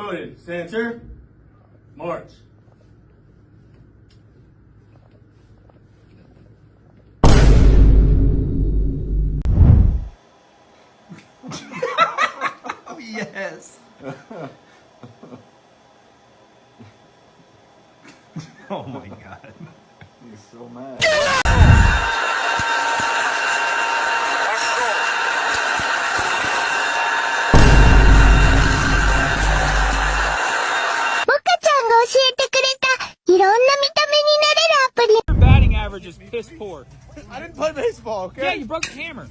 Promoted. Center. March. Oh, yes. Oh my God. He's so mad. Your batting average is piss poor. I didn't play baseball, okay? Yeah, you broke the hammer.